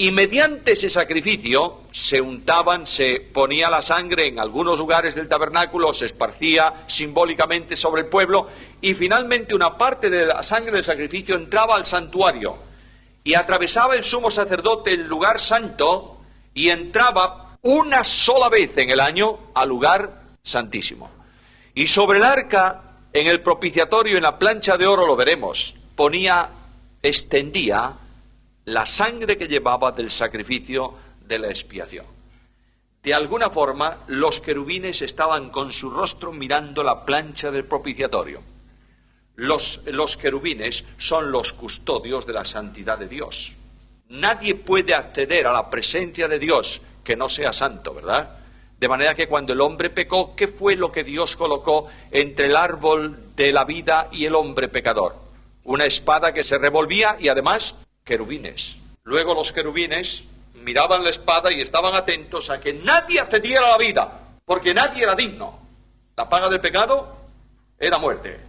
Y mediante ese sacrificio se untaban, se ponía la sangre en algunos lugares del tabernáculo, se esparcía simbólicamente sobre el pueblo y finalmente una parte de la sangre del sacrificio entraba al santuario y atravesaba el sumo sacerdote el lugar santo y entraba una sola vez en el año al lugar santísimo. Y sobre el arca, en el propiciatorio, en la plancha de oro, lo veremos, extendía la sangre que llevaba del sacrificio de la expiación. De alguna forma, los querubines estaban con su rostro mirando la plancha del propiciatorio. Los querubines son los custodios de la santidad de Dios. Nadie puede acceder a la presencia de Dios que no sea santo, ¿verdad? De manera que cuando el hombre pecó, ¿qué fue lo que Dios colocó entre el árbol de la vida y el hombre pecador? Una espada que se revolvía y además querubines. Luego los querubines miraban la espada y estaban atentos a que nadie accediera a la vida, porque nadie era digno. La paga del pecado era muerte.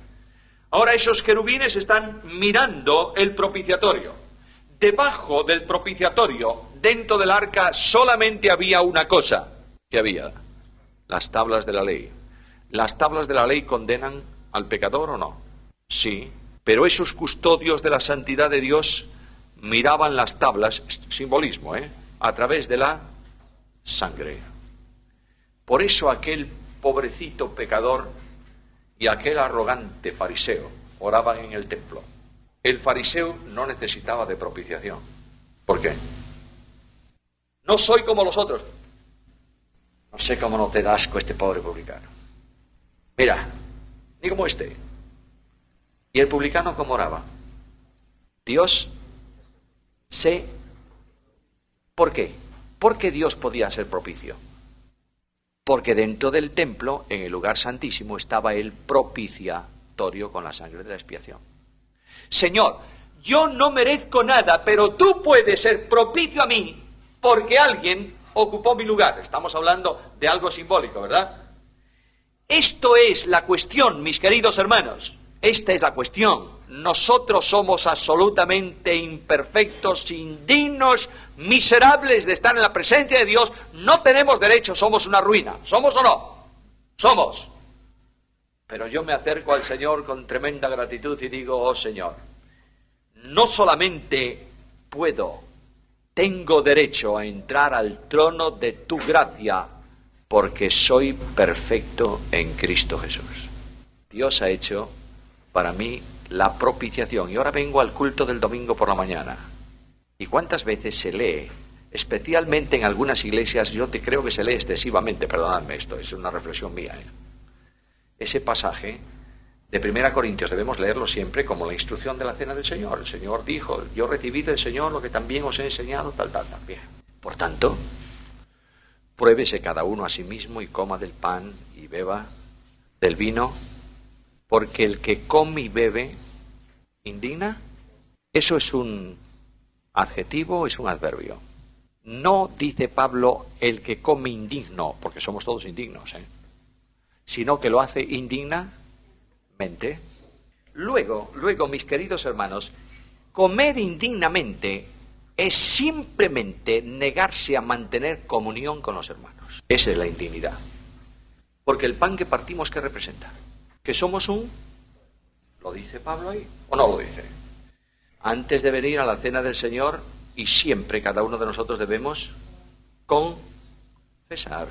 Ahora esos querubines están mirando el propiciatorio. Debajo del propiciatorio, dentro del arca, solamente había una cosa. ¿Qué había? Las tablas de la ley. ¿Las tablas de la ley condenan al pecador o no? Sí, pero esos custodios de la santidad de Dios miraban las tablas, simbolismo, a través de la sangre. Por eso aquel pobrecito pecador y aquel arrogante fariseo oraban en el templo. El fariseo no necesitaba de propiciación. ¿Por qué? No soy como los otros. No sé cómo no te da asco este pobre publicano. Mira, ni como este. ¿Y el publicano cómo oraba? Dios sé. ¿Por qué? Porque Dios podía ser propicio. Porque dentro del templo, en el lugar santísimo, estaba el propiciatorio con la sangre de la expiación. Señor, yo no merezco nada, pero tú puedes ser propicio a mí porque alguien ocupó mi lugar. Estamos hablando de algo simbólico, ¿verdad? Esto es la cuestión, mis queridos hermanos. Esta es la cuestión. Nosotros somos absolutamente imperfectos, indignos, miserables de estar en la presencia de Dios. No tenemos derecho, somos una ruina. ¿Somos o no? Somos. Pero yo me acerco al Señor con tremenda gratitud y digo, oh Señor, no solamente tengo derecho a entrar al trono de tu gracia, porque soy perfecto en Cristo Jesús. Dios ha hecho para mí la propiciación. Y ahora vengo al culto del domingo por la mañana. ¿Y cuántas veces se lee? Especialmente en algunas iglesias, yo creo que se lee excesivamente, perdonadme, esto es una reflexión mía. Ese pasaje de 1 Corintios debemos leerlo siempre como la instrucción de la cena del Señor. El Señor dijo, yo recibí del Señor lo que también os he enseñado, tal. Bien. Por tanto, pruébese cada uno a sí mismo y coma del pan y beba del vino, porque el que come y bebe indigna. Eso es un adjetivo, es un adverbio. No dice Pablo el que come indigno, porque somos todos indignos, sino que lo hace indignamente. Luego, mis queridos hermanos, comer indignamente es simplemente negarse a mantener comunión con los hermanos. Esa es la indignidad. Porque el pan que partimos, ¿qué representa? Que somos ¿lo dice Pablo ahí o no lo dice? Antes de venir a la cena del Señor, y siempre cada uno de nosotros debemos confesar.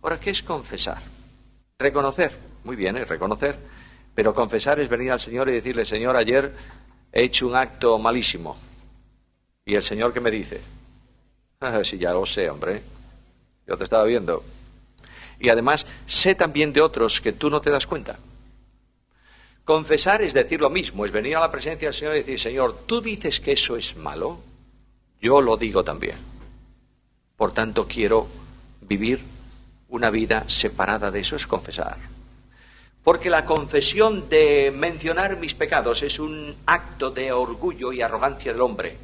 Ahora, ¿qué es confesar? Reconocer, muy bien, es reconocer, pero confesar es venir al Señor y decirle, Señor, ayer he hecho un acto malísimo. Y el Señor, ¿qué me dice? Sí, ya lo sé, hombre, yo te estaba viendo. Y además, sé también de otros que tú no te das cuenta. Confesar es decir lo mismo, es venir a la presencia del Señor y decir, Señor, tú dices que eso es malo, yo lo digo también. Por tanto, quiero vivir una vida separada de eso, es confesar. Porque la confesión de mencionar mis pecados es un acto de orgullo y arrogancia del hombre,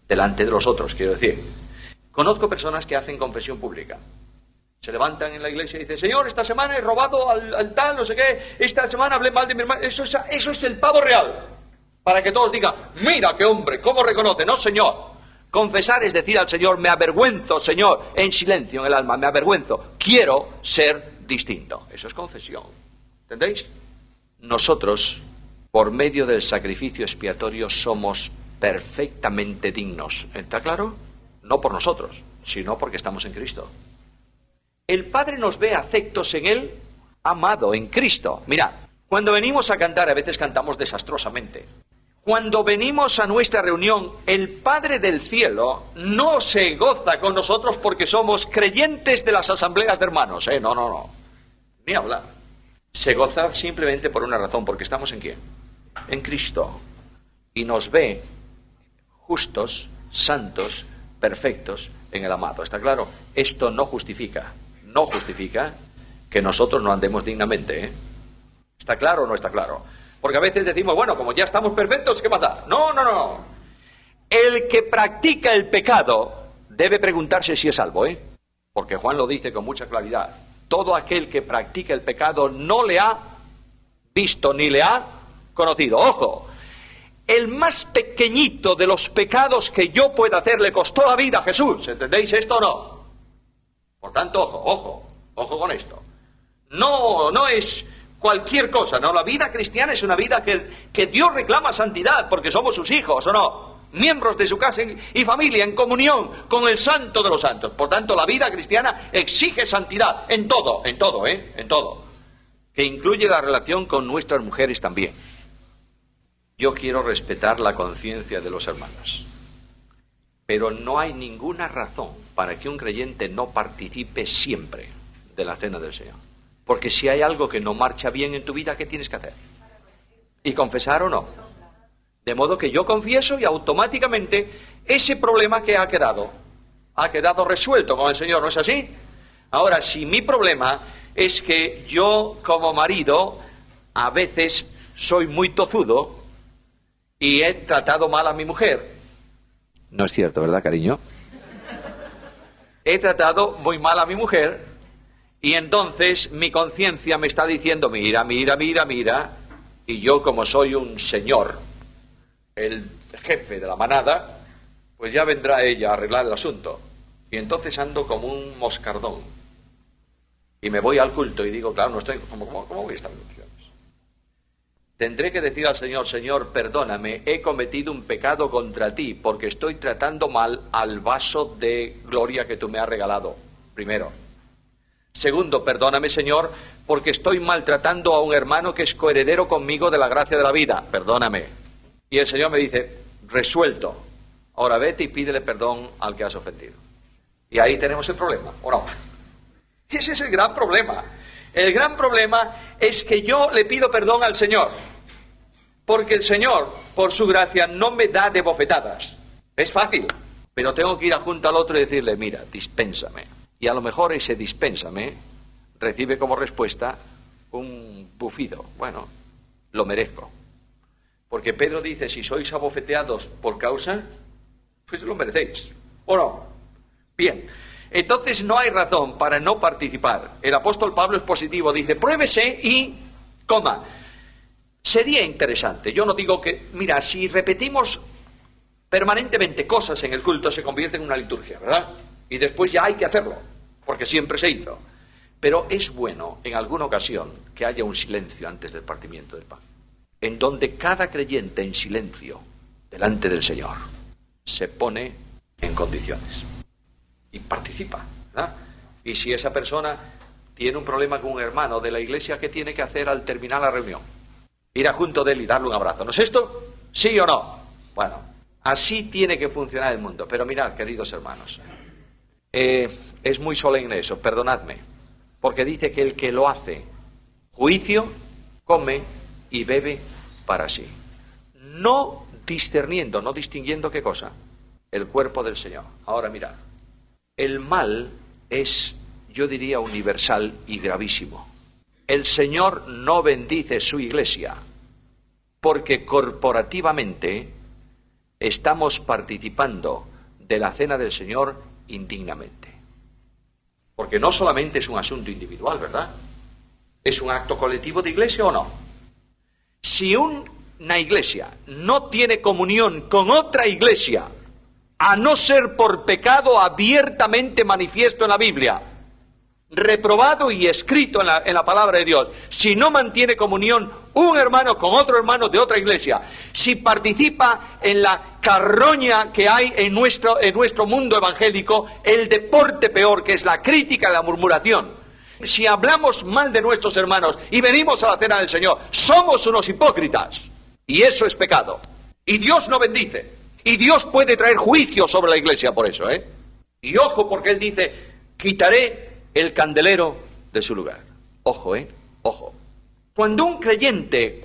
delante de los otros, quiero decir. Conozco personas que hacen confesión pública. Se levantan en la iglesia y dicen, Señor, esta semana he robado al tal, no sé qué, esta semana hablé mal de mi hermano. Eso es el pavo real. Para que todos digan, mira qué hombre, cómo reconoce. No, Señor. Confesar es decir al Señor, me avergüenzo, Señor, en silencio en el alma, me avergüenzo, quiero ser distinto. Eso es confesión. ¿Entendéis? Nosotros, por medio del sacrificio expiatorio, somos perfectamente dignos. ¿Está claro? No por nosotros, sino porque estamos en Cristo. El Padre nos ve afectos en Él, amado, en Cristo. Mira, cuando venimos a cantar, a veces cantamos desastrosamente. Cuando venimos a nuestra reunión, el Padre del cielo no se goza con nosotros porque somos creyentes de las asambleas de hermanos. No. Ni hablar. Se goza simplemente por una razón, porque estamos ¿en quién? En Cristo. Y nos ve justos, santos, perfectos en el amado. ¿Está claro? Esto no justifica que nosotros no andemos dignamente, ¿Está claro o no está claro? Porque a veces decimos, bueno, como ya estamos perfectos, ¿qué más da? No. El que practica el pecado debe preguntarse si es salvo, Porque Juan lo dice con mucha claridad. Todo aquel que practica el pecado no le ha visto ni le ha conocido. ¡Ojo! El más pequeñito de los pecados que yo pueda hacer le costó la vida a Jesús. ¿Entendéis esto o no? Por tanto, ojo con esto. No es cualquier cosa, ¿no? La vida cristiana es una vida que Dios reclama santidad, porque somos sus hijos, ¿o no? Miembros de su casa y familia, en comunión con el santo de los santos. Por tanto, la vida cristiana exige santidad en todo, en todo. Que incluye la relación con nuestras mujeres también. Yo quiero respetar la conciencia de los hermanos. Pero no hay ninguna razón para que un creyente no participe siempre de la cena del Señor. Porque si hay algo que no marcha bien en tu vida, ¿qué tienes que hacer? ¿Y confesar o no? De modo que yo confieso y automáticamente ese problema que ha quedado resuelto con el Señor, ¿no es así? Ahora, si mi problema es que yo como marido a veces soy muy tozudo y he tratado mal a mi mujer. No es cierto, ¿verdad, cariño? He tratado muy mal a mi mujer. Y entonces mi conciencia me está diciendo, mira, y yo como soy un señor, el jefe de la manada, pues ya vendrá ella a arreglar el asunto. Y entonces ando como un moscardón. Y me voy al culto y digo, claro, no estoy, ¿cómo voy a estar en funciones? Tendré que decir al Señor, Señor, perdóname, he cometido un pecado contra ti, porque estoy tratando mal al vaso de gloria que tú me has regalado, primero. Segundo, perdóname, Señor, porque estoy maltratando a un hermano que es coheredero conmigo de la gracia de la vida. Perdóname. Y el Señor me dice, resuelto. Ahora vete y pídele perdón al que has ofendido. Y ahí tenemos el problema, ¿o no? Ese es el gran problema. El gran problema es que yo le pido perdón al Señor. Porque el Señor, por su gracia, no me da de bofetadas. Es fácil. Pero tengo que ir junto al otro y decirle, mira, dispénsame. Y a lo mejor ese dispénsame recibe como respuesta un bufido. Bueno, lo merezco. Porque Pedro dice, si sois abofeteados por causa, pues lo merecéis. ¿O no? Bien, entonces no hay razón para no participar. El apóstol Pablo es positivo, dice, pruébese y coma. Sería interesante, yo no digo que, mira, si repetimos permanentemente cosas en el culto se convierte en una liturgia, ¿verdad? Y después ya hay que hacerlo, porque siempre se hizo. Pero es bueno, en alguna ocasión, que haya un silencio antes del partimiento del pan, en donde cada creyente en silencio, delante del Señor, se pone en condiciones y participa, ¿verdad? Y si esa persona tiene un problema con un hermano de la iglesia, ¿qué tiene que hacer al terminar la reunión? Ir a junto de él y darle un abrazo. ¿No es esto? ¿Sí o no? Bueno, así tiene que funcionar el mundo. Pero mirad, queridos hermanos, es muy solemne eso, perdonadme, porque dice que el que lo hace juicio, come y bebe para sí, no discerniendo, no distinguiendo qué cosa, el cuerpo del Señor. Ahora mirad, el mal es, yo diría, universal y gravísimo. El Señor no bendice su iglesia porque corporativamente estamos participando de la cena del Señor indignamente. Porque no solamente es un asunto individual, ¿verdad? ¿Es un acto colectivo de iglesia o no? Si una iglesia no tiene comunión con otra iglesia a no ser por pecado abiertamente manifiesto en la Biblia, reprobado y escrito en la palabra de Dios, si no mantiene comunión un hermano con otro hermano de otra iglesia, si participa en la carroña que hay en nuestro mundo evangélico, el deporte peor, que es la crítica y la murmuración, si hablamos mal de nuestros hermanos y venimos a la cena del Señor, somos unos hipócritas, y eso es pecado, y Dios no bendice, y Dios puede traer juicio sobre la iglesia por eso, y ojo, porque Él dice, quitaré el candelero de su lugar. Ojo, ojo. Cuando un creyente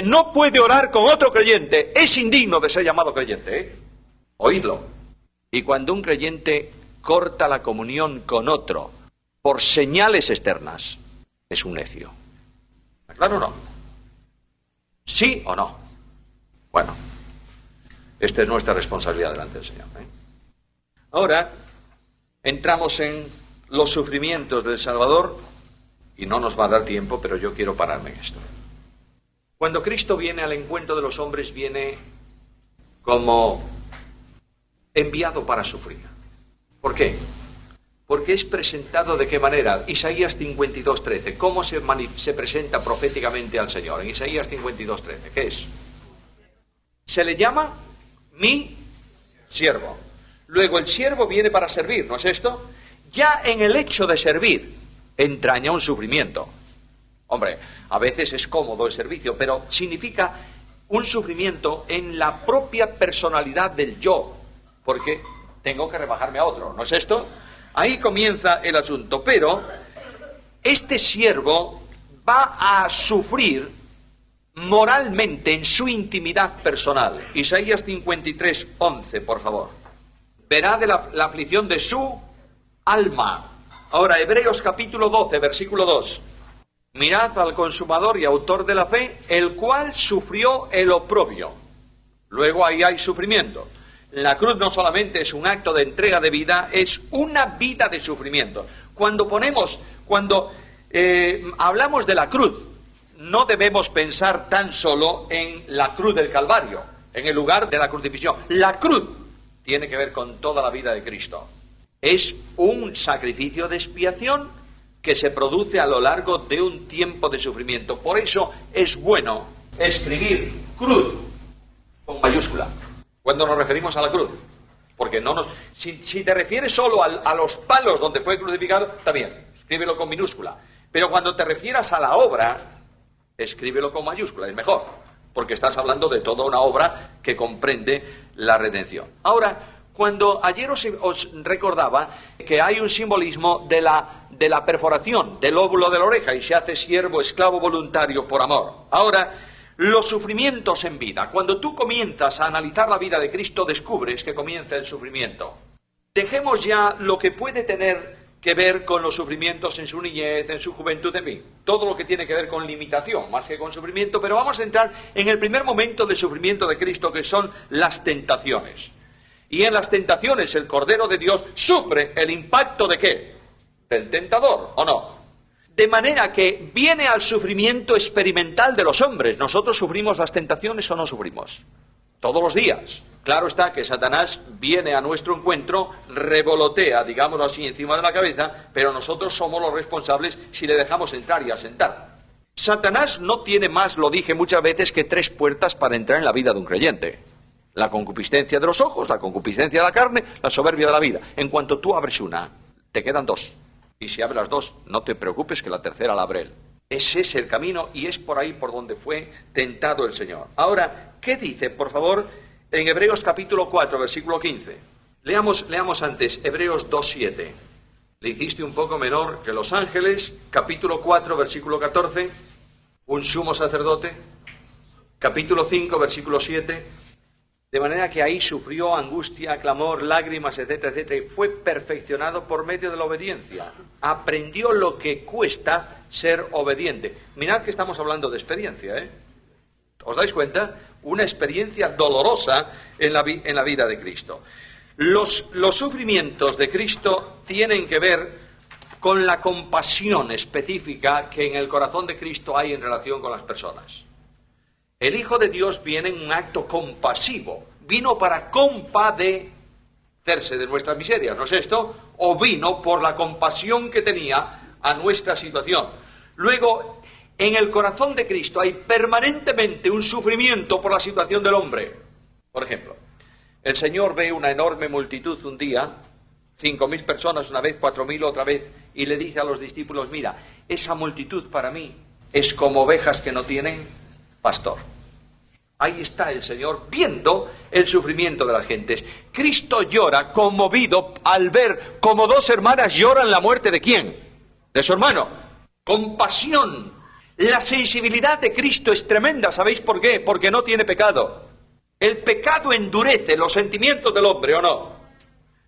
no puede orar con otro creyente, es indigno de ser llamado creyente, Oídlo. Y cuando un creyente corta la comunión con otro por señales externas, es un necio. ¿Claro o no? ¿Sí o no? Bueno, esta es nuestra responsabilidad delante del Señor. Ahora, entramos en los sufrimientos del Salvador, y no nos va a dar tiempo, pero yo quiero pararme en esto. Cuando Cristo viene al encuentro de los hombres, viene como enviado para sufrir. ¿Por qué? Porque es presentado ¿de qué manera? Isaías 52:13. ¿Cómo se presenta proféticamente al Señor? En Isaías 52:13, ¿qué es? Se le llama mi siervo. Luego el siervo viene para servir, ¿no es esto? Ya en el hecho de servir entraña un sufrimiento. Hombre, a veces es cómodo el servicio, pero significa un sufrimiento en la propia personalidad del yo, porque tengo que rebajarme a otro, ¿no es esto? Ahí comienza el asunto, pero este siervo va a sufrir moralmente en su intimidad personal. Isaías 53:11, por favor. Verá de la aflicción de su alma. Ahora, Hebreos capítulo 12, versículo 2. Mirad al consumador y autor de la fe, el cual sufrió el oprobio. Luego ahí hay sufrimiento. La cruz no solamente es un acto de entrega de vida, es una vida de sufrimiento. Cuando hablamos de la cruz, no debemos pensar tan solo en la cruz del Calvario, en el lugar de la crucifixión. La cruz tiene que ver con toda la vida de Cristo. Es un sacrificio de expiación que se produce a lo largo de un tiempo de sufrimiento. Por eso es bueno escribir cruz con mayúscula cuando nos referimos a la cruz. Porque si te refieres solo a los palos donde fue crucificado, está bien, escríbelo con minúscula. Pero cuando te refieras a la obra, escríbelo con mayúscula, es mejor, porque estás hablando de toda una obra que comprende la redención. Ahora, cuando ayer os recordaba que hay un simbolismo de la perforación del óvulo de la oreja y se hace siervo, esclavo voluntario por amor. Ahora, los sufrimientos en vida. Cuando tú comienzas a analizar la vida de Cristo, descubres que comienza el sufrimiento. Dejemos ya lo que puede tener que ver con los sufrimientos en su niñez, en su juventud, en fin. Todo lo que tiene que ver con limitación, más que con sufrimiento. Pero vamos a entrar en el primer momento de sufrimiento de Cristo, que son las tentaciones. Y en las tentaciones el Cordero de Dios sufre el impacto ¿de qué? Del tentador, ¿o no? De manera que viene al sufrimiento experimental de los hombres. ¿Nosotros sufrimos las tentaciones o no sufrimos? Todos los días. Claro está que Satanás viene a nuestro encuentro, revolotea, digámoslo así, encima de la cabeza, pero nosotros somos los responsables si le dejamos entrar y asentar. Satanás no tiene más, lo dije muchas veces, que 3 puertas para entrar en la vida de un creyente. La concupiscencia de los ojos, la concupiscencia de la carne, la soberbia de la vida. En cuanto tú abres una, te quedan 2. Y si abres las 2, no te preocupes que la tercera la abre Él. Ese es el camino y es por ahí por donde fue tentado el Señor. Ahora, ¿qué dice, por favor, en Hebreos capítulo 4, versículo 15? Leamos antes, Hebreos 2:7. Le hiciste un poco menor que los ángeles, capítulo 4, versículo 14, un sumo sacerdote, capítulo 5, versículo 7... De manera que ahí sufrió angustia, clamor, lágrimas, etcétera, etcétera, y fue perfeccionado por medio de la obediencia. Aprendió lo que cuesta ser obediente. Mirad que estamos hablando de experiencia, ¿eh? ¿Os dais cuenta? Una experiencia dolorosa en la vida de Cristo. Los sufrimientos de Cristo tienen que ver con la compasión específica que en el corazón de Cristo hay en relación con las personas. El Hijo de Dios viene en un acto compasivo, vino para compadecerse de nuestras miserias, ¿no es esto? O vino por la compasión que tenía a nuestra situación. Luego, en el corazón de Cristo hay permanentemente un sufrimiento por la situación del hombre. Por ejemplo, el Señor ve una enorme multitud un día, 5.000 personas una vez, 4.000 otra vez, y le dice a los discípulos, mira, esa multitud para mí es como ovejas que no tienen pastor. Ahí está el Señor viendo el sufrimiento de las gentes. Cristo llora conmovido al ver como dos hermanas lloran la muerte de ¿quién? De su hermano. Compasión. La sensibilidad de Cristo es tremenda, ¿sabéis por qué? Porque no tiene pecado. El pecado endurece los sentimientos del hombre, ¿o no?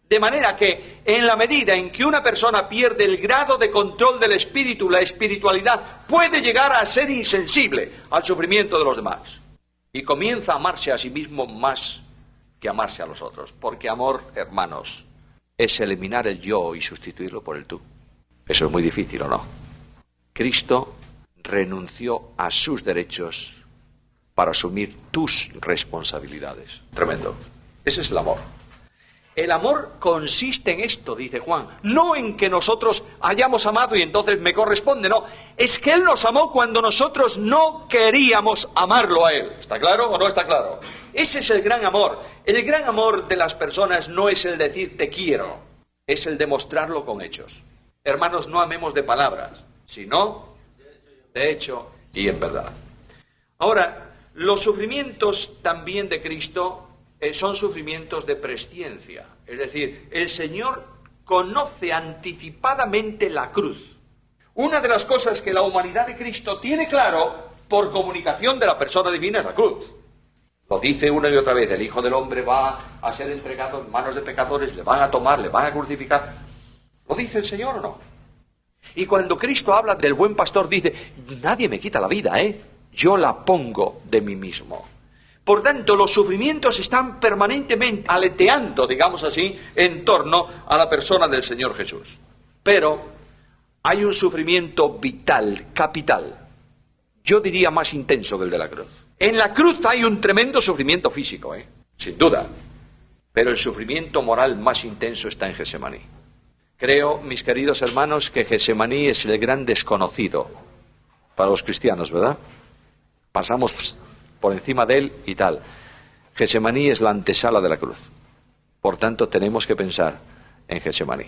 De manera que en la medida en que una persona pierde el grado de control del espíritu, la espiritualidad, puede llegar a ser insensible al sufrimiento de los demás. Y comienza a amarse a sí mismo más que amarse a los otros. Porque amor, hermanos, es eliminar el yo y sustituirlo por el tú. Eso es muy difícil, ¿o no? Cristo renunció a sus derechos para asumir tus responsabilidades. Tremendo. Ese es el amor. El amor consiste en esto, dice Juan, no en que nosotros hayamos amado y entonces me corresponde, no. Es que Él nos amó cuando nosotros no queríamos amarlo a Él. ¿Está claro o no está claro? Ese es el gran amor. El gran amor de las personas no es el decir te quiero, es el demostrarlo con hechos. Hermanos, no amemos de palabras, sino de hecho y en verdad. Ahora, los sufrimientos también de Cristo son sufrimientos de presciencia. Es decir, el Señor conoce anticipadamente la cruz. Una de las cosas que la humanidad de Cristo tiene claro por comunicación de la persona divina es la cruz. Lo dice una y otra vez, el Hijo del Hombre va a ser entregado en manos de pecadores, le van a tomar, le van a crucificar. ¿Lo dice el Señor o no? Y cuando Cristo habla del buen pastor dice, nadie me quita la vida, yo la pongo de mí mismo. Por tanto, los sufrimientos están permanentemente aleteando, digamos así, en torno a la persona del Señor Jesús. Pero hay un sufrimiento vital, capital. Yo diría más intenso que el de la cruz. En la cruz hay un tremendo sufrimiento físico, sin duda. Pero el sufrimiento moral más intenso está en Getsemaní. Creo, mis queridos hermanos, que Getsemaní es el gran desconocido para los cristianos, ¿verdad? Pasamos por encima de él y tal. Getsemaní es la antesala de la cruz. Por tanto, tenemos que pensar en Getsemaní.